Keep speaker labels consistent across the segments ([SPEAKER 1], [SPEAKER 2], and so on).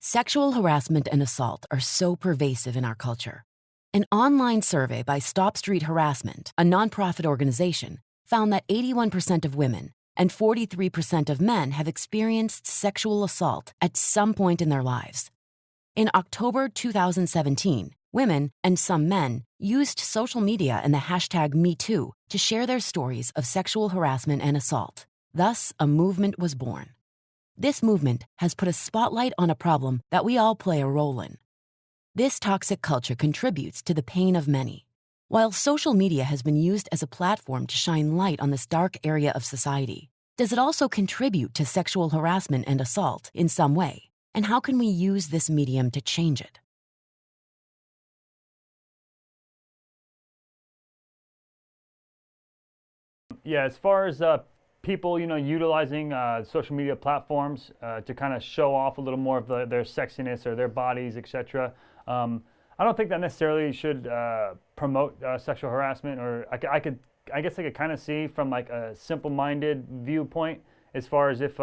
[SPEAKER 1] Sexual harassment and assault are so pervasive in our culture. An online survey by Stop Street Harassment, a nonprofit organization, found that 81% of women and 43% of men have experienced sexual assault at some point in their lives. In October 2017, women and some men used social media and the hashtag #MeToo to share their stories of sexual harassment and assault. Thus, a movement was born. This movement has put a spotlight on a problem that we all play a role in. This toxic culture contributes to the pain of many. While social media has been used as a platform to shine light on this dark area of society, does it also contribute to sexual harassment and assault in some way? And how can we use this medium to change it?
[SPEAKER 2] Yeah, as far as people, utilizing social media platforms to kind of show off a little more of their sexiness or their bodies, etc. I don't think that necessarily should promote sexual harassment. Or I guess I could kind of see from like a simple-minded viewpoint, as far as if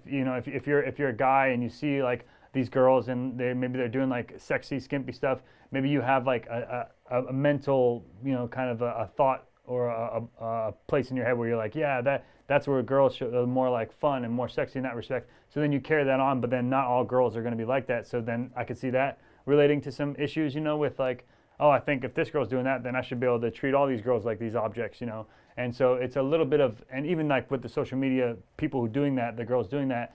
[SPEAKER 2] you're a guy and you see like these girls and maybe they're doing like sexy, skimpy stuff. Maybe you have like a mental, kind of a thought or a place in your head where you're like, yeah, that's where girls are more like fun and more sexy in that respect. So then you carry that on, but then not all girls are going to be like that. So then I could see that relating to some issues, with like, oh, I think if this girl's doing that, then I should be able to treat all these girls like these objects, And so it's a little bit of, and even like with the social media people who are doing that, the girls doing that,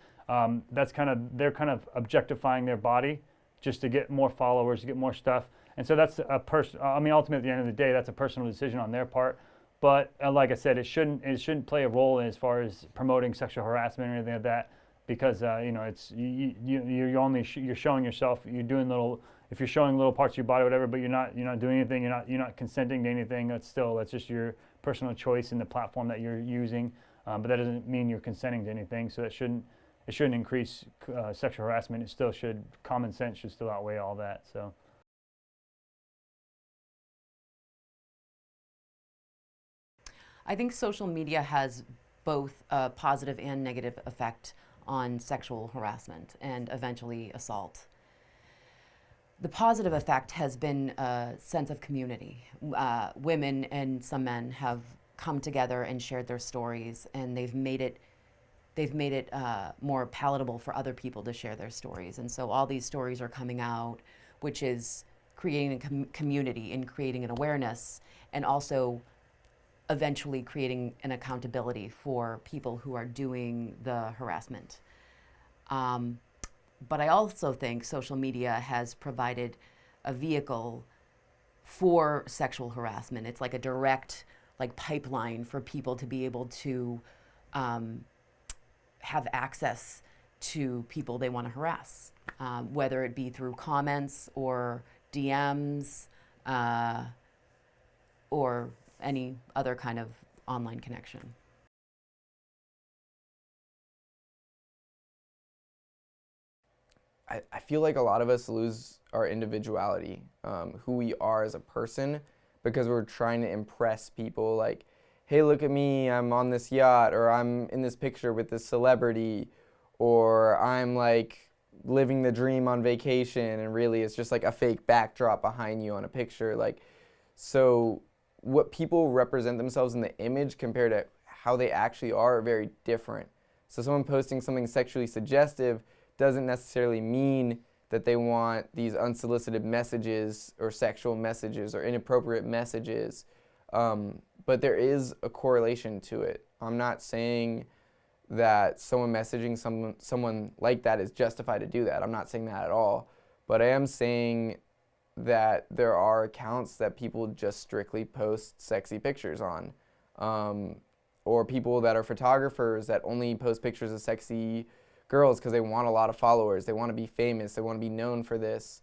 [SPEAKER 2] they're kind of objectifying their body just to get more followers, to get more stuff. And so that's ultimately at the end of the day, that's a personal decision on their part. But like I said, it shouldn't play a role in as far as promoting sexual harassment or anything like that, because it's you're showing yourself, if you're showing little parts of your body, or whatever, but you're not doing anything, you're not consenting to anything. That's just your personal choice in the platform that you're using. But that doesn't mean you're consenting to anything. So it shouldn't increase sexual harassment. It still should. Common sense should still outweigh all that. So.
[SPEAKER 1] I think social media has both a positive and negative effect on sexual harassment and eventually assault. The positive effect has been a sense of community. Women and some men have come together and shared their stories, and they've made it more palatable for other people to share their stories. And so all these stories are coming out, which is creating a community and creating an awareness, and also eventually creating an accountability for people who are doing the harassment. But I also think social media has provided a vehicle for sexual harassment. It's like a direct pipeline for people to be able to have access to people they want to harass, whether it be through comments or DMs or any other kind of online connection.
[SPEAKER 3] I feel like a lot of us lose our individuality, who we are as a person, because we're trying to impress people like, hey, look at me, I'm on this yacht, or I'm in this picture with this celebrity, or I'm like living the dream on vacation, and really it's just like a fake backdrop behind you on a picture. So what people represent themselves in the image compared to how they actually are very different. So someone posting something sexually suggestive doesn't necessarily mean that they want these unsolicited messages or sexual messages or inappropriate messages, but there is a correlation to it. I'm not saying that someone messaging someone like that is justified to do that. I'm not saying that at all, but I am saying that there are accounts that people just strictly post sexy pictures on, or people that are photographers that only post pictures of sexy girls because they want a lot of followers, they want to be famous, they want to be known for this.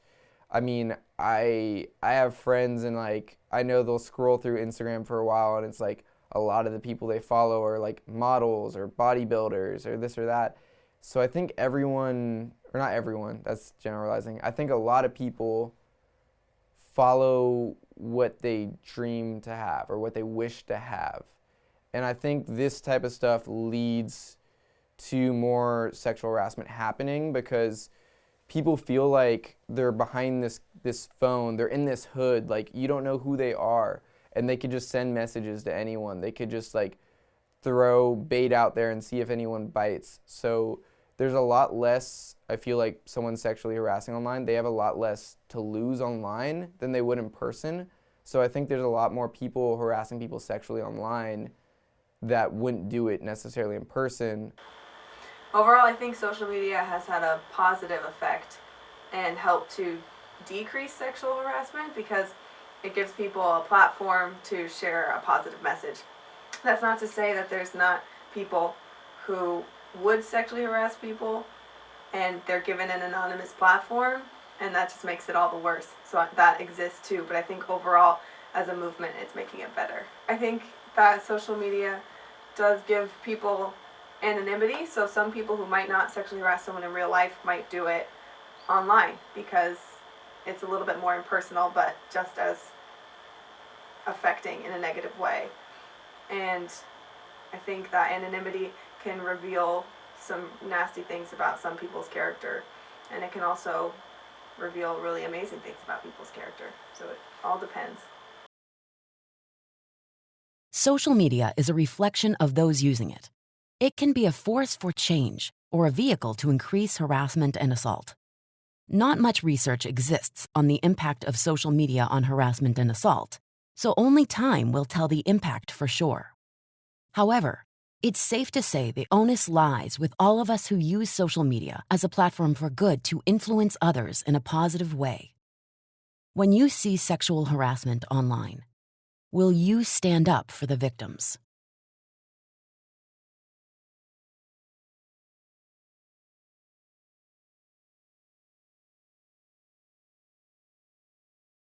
[SPEAKER 3] I mean, I have friends, and I know they'll scroll through Instagram for a while, and it's like a lot of the people they follow are like models or bodybuilders or this or that. So I think everyone, or not everyone, that's generalizing, I think a lot of people follow what they dream to have or what they wish to have. And I think this type of stuff leads to more sexual harassment happening, because people feel like they're behind this phone, they're in this hood, like you don't know who they are, and they could just send messages to anyone. They could just like throw bait out there and see if anyone bites. So there's a lot less, I feel like someone's sexually harassing online, they have a lot less to lose online than they would in person. So I think there's a lot more people harassing people sexually online that wouldn't do it necessarily in person.
[SPEAKER 4] Overall, I think social media has had a positive effect and helped to decrease sexual harassment because it gives people a platform to share a positive message. That's not to say that there's not people who would sexually harass people and they're given an anonymous platform, and that just makes it all the worse. So that exists too, but I think overall as a movement it's making it better. I think that social media does give people anonymity, so some people who might not sexually harass someone in real life might do it online because it's a little bit more impersonal but just as affecting in a negative way. And I think that anonymity can reveal some nasty things about some people's character, and it can also reveal really amazing things about people's character. So it all depends.
[SPEAKER 1] Social media is a reflection of those using it. It can be a force for change or a vehicle to increase harassment and assault. Not much research exists on the impact of social media on harassment and assault, so only time will tell the impact for sure. However, it's safe to say the onus lies with all of us who use social media as a platform for good to influence others in a positive way. When you see sexual harassment online, will you stand up for the victims?